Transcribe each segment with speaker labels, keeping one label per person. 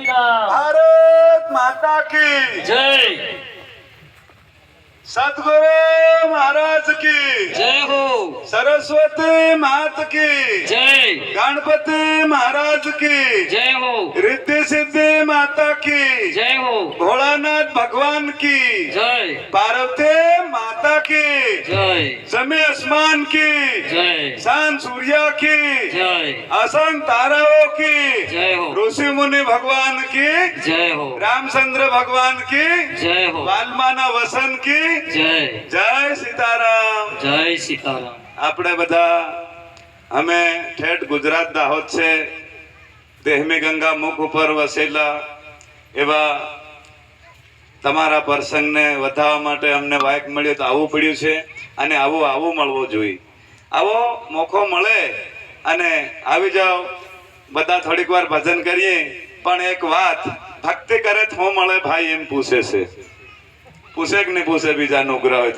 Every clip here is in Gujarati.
Speaker 1: राम।
Speaker 2: भारत माता की
Speaker 1: जय
Speaker 2: सतगुरु महाराज की
Speaker 1: जय हो।
Speaker 2: सरस्वती मात की
Speaker 1: जय
Speaker 2: गणपति महाराज की
Speaker 1: जय हो।
Speaker 2: रिद्धि सिद्धि माता की
Speaker 1: जय हो।
Speaker 2: भोलानाथ भगवान की
Speaker 1: जय
Speaker 2: पार्वती माता की
Speaker 1: जय
Speaker 2: जमी आसमान की
Speaker 1: जय
Speaker 2: चांद सूर्य की
Speaker 1: जय
Speaker 2: असंख्य ताराओं की
Speaker 1: जय हो।
Speaker 2: ऋषि मुनि भगवान की
Speaker 1: जय हो।
Speaker 2: रामचंद्र भगवान की
Speaker 1: जय हो।
Speaker 2: વાલ્માના વસન की
Speaker 1: जय
Speaker 2: જય સીતારામ।
Speaker 1: जय सीताराम।
Speaker 2: આપણે બધા અમે ઠેઠ ગુજરાત દાહોદ છે દેહમી ગંગા મુખ ઉપર વસેલા એવા તમારા પ્રસંગને વધારવા માટે અમને વાયક મળ્યો તો આવવું પડ્યું છે અને આવું મળવો જોઈએ। આવો મોકો મળે અને આવી જાઓ બધા થોડીક વાર ભજન કરીએ પણ એક વાત ભક્તિ કરે તો મળે ભાઈ એમ પૂછે છે પૂછે કે નહીં પૂછે બીજા નોકરા હોય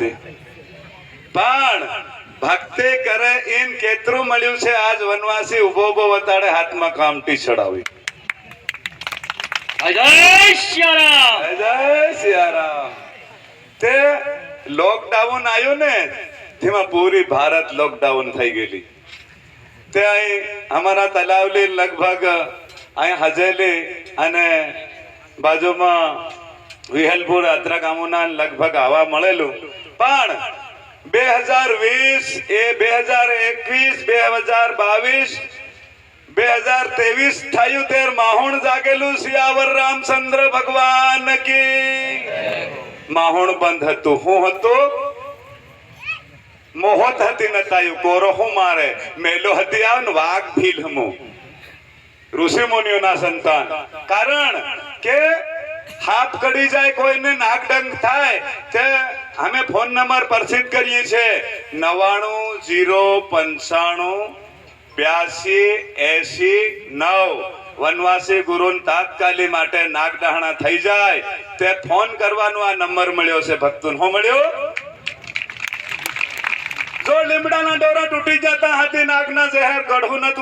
Speaker 2: પણ ભક્તિ કરે એમ કેટલું મળ્યું છે। આજ વનવાસી ઉભો ઉભો વતાડે હાથમાં કામટી ચડાવી
Speaker 1: जय सियाराम।
Speaker 2: જય સિયારામ। તે લોકડાઉન આવ્યું ને તેમાં પૂરી ભારત લોકડાઉન થઈ ગયેલી તે અહીં અમારા તલાવલી લગભગ અહીં હજેલી અને બાજુમાં વિહલપુર અત્રા ગામોના લગભગ આવા મળેલું પણ 2020 એ 2021 2022 2023 થયું તેર માહોણ જાગેલું સિયાવર રામચંદ્ર ભગવાન की માહોણ બંધ હતું હું હતું મોહત હતી નતાયું કોરો હું મારે મેલો હતી આવ ને વાઘ ભીલમો ઋષિ મુનિઓના સંતાન કારણ કે હાથ કડી જાય કોઈને નાકડંગ થાય તે અમે ફોન નંબર પ્રસિદ્ધ કરીએ છે 9905828089 વનવાસી ગુરુ તાત્કાલિક માટે નાગડાહણા થઈ જાય તે ફોન કરવાનો આ નંબર મળ્યો છે ભક્તોને હો મળ્યો જો લીમડાના ડોરા તૂટી જતા હાથી નાગના ઝેર ગઢું નત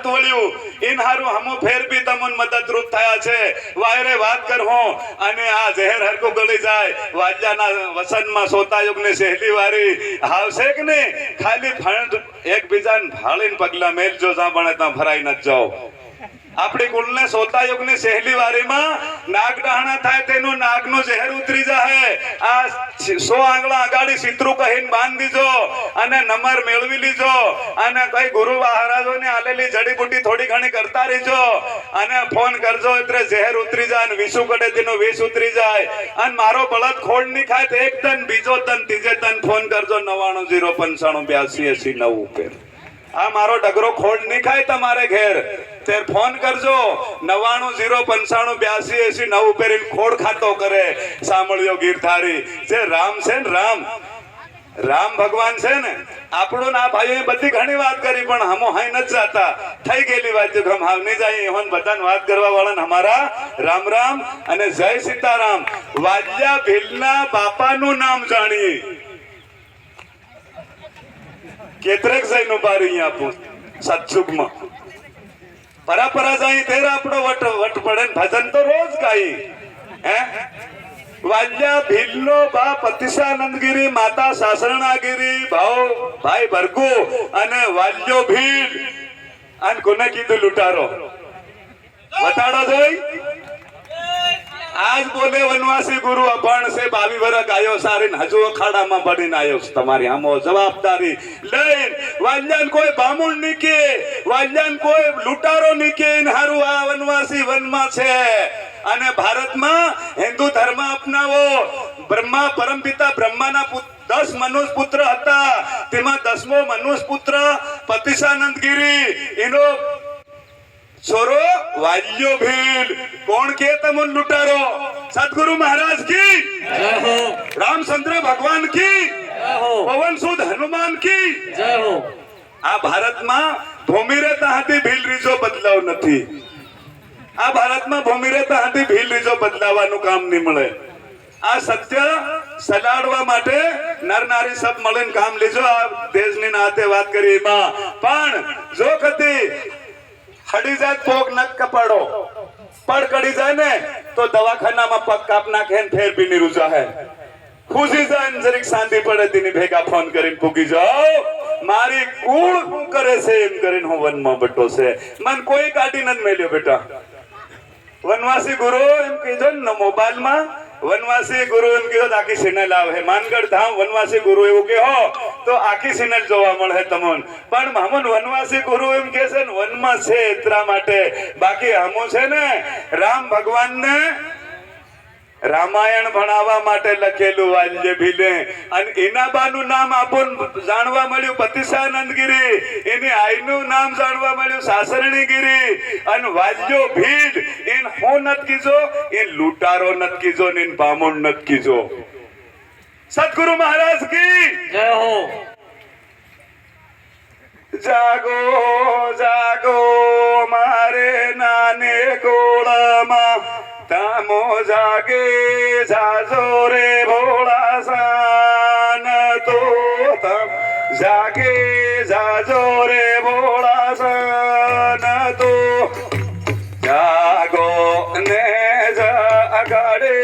Speaker 2: વળ્યું ઇન હારું હમો ફેર બી તમન મદદરૂપ થયા છે વાયરે વાત કરહો અને આ ઝેર હરકો ગળી જાય વાજ્યાના વસનમાં સોતાયુગને સહેલી વારી આવશે કે ને ખાલી ફંડ એકબીજાને ભાળીને પગલા મેલજો જા બને ત્યાં ભરાઈ ન જાઓ આપણી કુળને સોતાયુગની સહેલી વારીમાં નાગડાહણા થાય તેનું નાગનું ઝેર ઉતરી જાય આ 100 આંગળા આગાડી સિત્રુ કહીને બાંધી દીજો અને નંબર મેળવી લીજો અને કઈ ગુરુ મહારાજોને આલેલી જડીબુટી થોડી ઘણી કરતા રહેજો અને ફોન કરજો એટલે ઝેર ઉતરી જાય અને વિસુ કડે તેનો વિષ ઉતરી જાય અને મારો બળદ ખોડ ની ખાય તો એક તન બીજો તન ત્રીજે તન ફોન કરજો 99059889 ઉપર આ મારો ડગરો ખોડ નહીં ખાય તમારે ઘેર તે ફોન કરજો 99059889 ઉપર ખોડ ખાતો કરે સાંભળ્યો ગીરધારી જે રામ છે ને રામ ભગવાન છે ને આપણું ના ભાઈઓ બધી ઘણી વાત કરી પણ હમો હાઈ નથી જાતા થઈ ગયેલી વાત જો હમ હાવ નહીં જાય એહોન બધાને વાત કરવા વાળાને અમારા રામ રામ અને જય સીતારામ। વાલ્યા ભીલના બાપાનું નામ જાણીએ કેતરેક જઈને બારી આપું સત્સુખમાં પરાપરા જાય તેર આપણો વટ પડે ભજન તો રોજ ગાઈ હે વાલ્યા ભીલનો બાપ અતિશાનંદગીરી માતા સાસરણાગીરી ભાઈ ભરગુ અને વાલ્યો ભીલ અને કોને કીધું લૂંટારો બતાડો જોઈ आज बोले वनवासी गुरु अभण से 22 वर्ष आयो सारिन हजू अखाड़ाમાં પડીને આયો તમારી આમો જવાબદારી લઈને વાલ્યાન કોઈ બામુણ ની કે વાલ્યાન કોઈ લૂંટારો ની કે હારું આ વનવાસી વનમાં છે અને ભારતમાં હિન્દુ ધર્મ અપનાવો બ્રહ્મા પરમપિતા બ્રહ્માના 10 મનુષ્ય પુત્ર હતા તેમાં 10મો મનુષ્ય પુત્ર પતિશાનંદગીરી એનો छोरो वाल्यो भील कौन के तमन लुटारो सतगुरु महाराज की
Speaker 1: जय हो।
Speaker 2: रामचंद्र भगवान की
Speaker 1: जय हो।
Speaker 2: पवन सुद हनुमान की
Speaker 1: जय हो।
Speaker 2: आ भारत में भूमि रहता हाथी भील रीजो बदलाव नहीं आ भारत में भूमि रहता हाथी भील रीजो बदलावानु काम नहीं मळे आ सत्य सलाडवा माटे नर नारी सब मळीने काम लेजो आ देशनी नाते વાત કરી માં પણ જો કદી હડી જાત પોક નક કપાડો પડ કડી જાય ને તો દવાખાનામાં પગ કાપ નાખે ને ફેર બી ની રૂજા હે ખુશી જાય ને જરીક શાંતિ પડે તેની ભેગા ફોન કરીને પૂગી જાઓ મારી કુળ શું કરે છે એમ કરીને હું વનમાં બટો છે મન કોઈ કાઢી નથી મેલ્યો બેટા વનવાસી ગુરુ એમ કીધો ને મોબાઈલમાં વનવાસી ગુરુ એમ કીધો આખી સિનલ આવે માનગઢ ધામ વનવાસી ગુરુ એવું કે હો તો આખી સિનલ જોવા મળે તમોન પણ મામન વનવાસી ગુરુ એમ કે છે ને વનમાં છે એટલા માટે બાકી હમો છે ને રામ ભગવાનને રામાયણ ભણાવવા માટે લખેલું વાલ્ય ભીલે અને એના બાનું નામ આપણ જાણવા મળ્યું પતિશાનંદગીરી એની આઈનું નામ જાણવા મળ્યું સાસરણીગીરી અને વાલ્યો ભીલ એન હું નત કીજો એ લૂંટારો નત કીજો ને બામણ નત કીજો સદગુરુ મહારાજ કી
Speaker 1: જય હો
Speaker 2: જાગો જાગો મારે નાને ગોળામાં તામો જાગે જાજો રે ભોળા સાન તો તમ જાગે જાજો રે ભોળા સાન તો જાગો ને જાગડે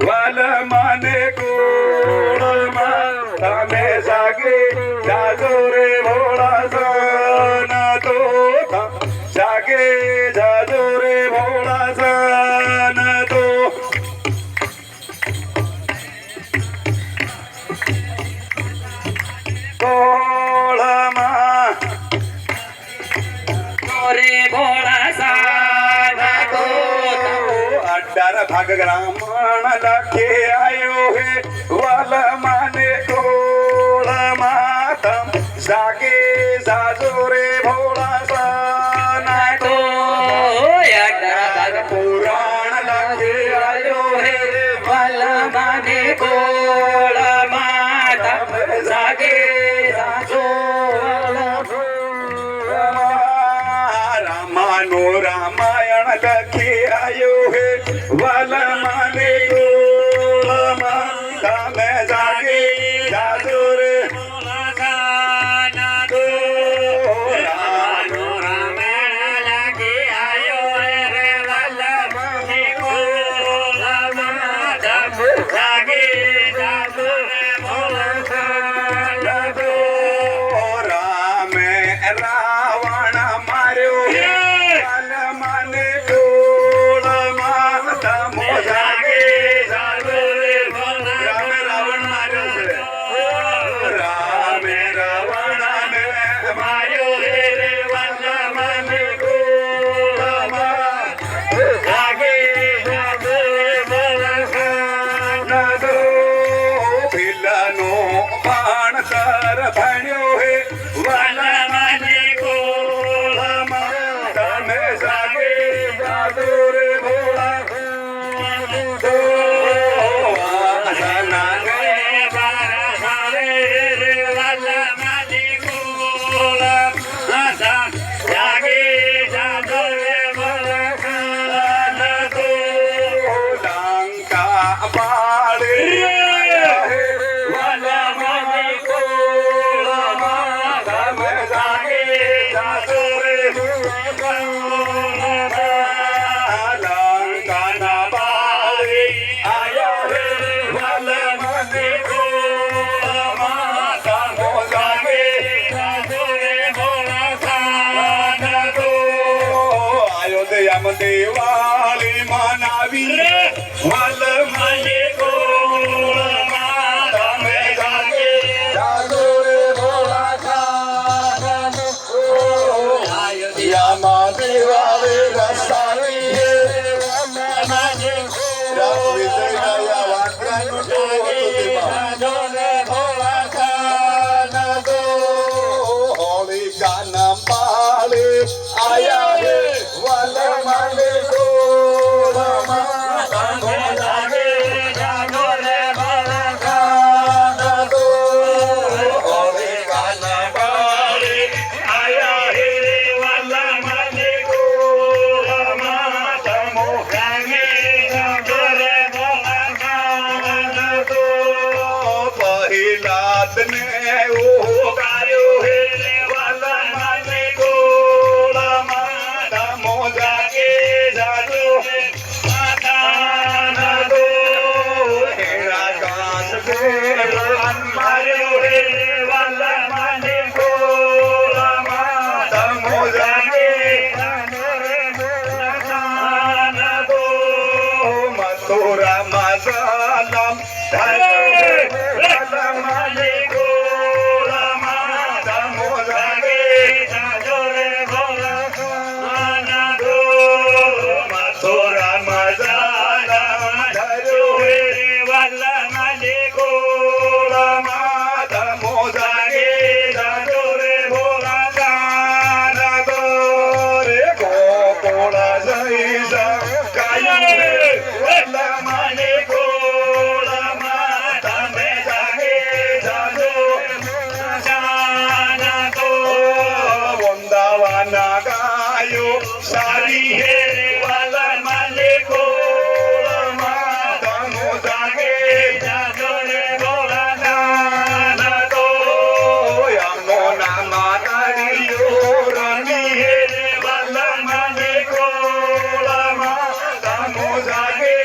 Speaker 2: વાલ માને ગોળમાં તમે જાગે જાજો રે ભોળા સાન તો તમ જાગે જાજો રે ભોળા સાન તો ગોળમાં
Speaker 1: રે ભોળા સાના તો
Speaker 2: 18 ભાગ ગ્રામણ લખે આયો હે વાલ માને ગોળમાં તમ જાગે જાજો રે ભોળા સાના તો પુરાણ લખે આયો હે વાલ માને ગોળમાં તમ જાગે જાજો રામાનો રામાયણ લખી આયો હે વાલ માને ગોળમાં તમે જાગે જાજો રે
Speaker 1: ભોળા સાના તો રામનો રામાયણ લાગે આયો રે વલ્લભને ગોળમાં તમ જાગે જાજો રે ભોળા સાના તો
Speaker 2: રામે રાવણ માર્યો હે વાલ માને ગોળમાં તમે જાગે જાજો રે રામે રાવણ માર્યો છે રામે રાવણને માર્યો હે રે વલ્લભને ગોળમાં જાગે જાજો રે ભોળા સાના તો ભીલનો બાણ તર ભણ્યો હે વાલ માને ગોળમાં તમે જાગે જાજો રે ભોળા તો વાસના ને લંકા પાડે વાલ માને ગોળમાં તમે જાગે જાજો રે લંકાના પાડે આયા હે વાલ માને ગોળમાં તમે જાગે જાજો રે ભોળા સાના તો અયોધ્યામાં દિવાળી મનાવી વાલ માને ગોળમાં તમે જાગે જાજો રે ભોળા સાના તો અયોધ્યામાં દિવાળી રસાવી હે વાલ માને વિજય વાક્યનું જાજો રે ભોળા સાના તો હોળિકાના પાળે આયા હે વાલ માને ગોળમાં વલ્લમાને ગોળમાં તમે જાગે જાજો
Speaker 1: જાના તો
Speaker 2: વંદાવાના ગાયો સારી હે
Speaker 1: વલ્લમાને ગોળમાં
Speaker 2: તમો જાગે
Speaker 1: જાજો રે ગોળા જાના તો
Speaker 2: યમો નામા તારીયો રાની હે
Speaker 1: વલ્લમાને ગોળમાં
Speaker 2: તમો જાગે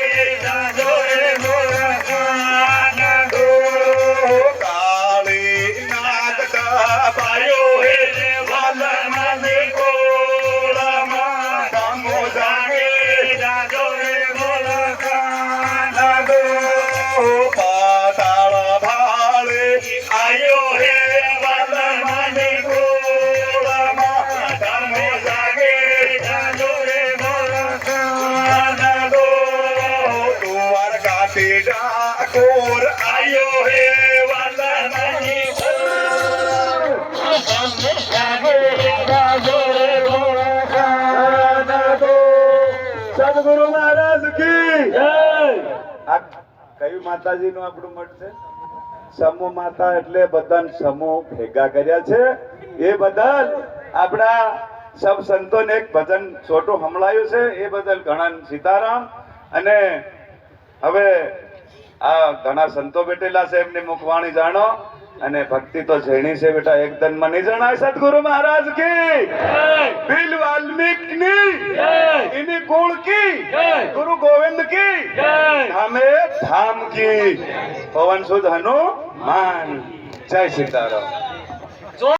Speaker 1: જાજો રે ગોળા જાના તો
Speaker 2: કાળી નાગતા
Speaker 1: પાયો હે વલ્લમાને ગોળમાં
Speaker 2: તમો જાગે
Speaker 1: જાજો રે ગોળા જાના તો
Speaker 2: પાતાળ ભાળે
Speaker 1: આયો હે વલ્લમાને ગોળમાં તમે જાગે જાજો રે ગોળા જાના તો
Speaker 2: દ્વારકાથી ડાકોર
Speaker 1: આયો હે વલ્લમાને તમે જાગે જાજો રે ગોળા જાના તો
Speaker 2: સદગુરુ મહારાજ કી
Speaker 1: જય
Speaker 2: આ કયું માતાજીનું આપણું મઠ છે સમૂહ માતા એટલે બધાને સમૂહ ભેગા કર્યા છે એ બદલ આપણા સબ સંતોને એક ભજન છોટું સંભળાયું છે એ બદલ ઘણા સીતારામ અને હવે આ ઘણા સંતો બેઠેલા છે એમની મુખવાણી જાણો અને ભક્તિ તો ઝેણી છે બેટા એકદમ મને જણાય સદગુરુ મહારાજ કી બિલ વાલ્મીકની ઇની કુળ કી ગુરુ ગોવિંદ કી ધામે ધામ કી પવન સુધ હનુમાન જય સીતારામ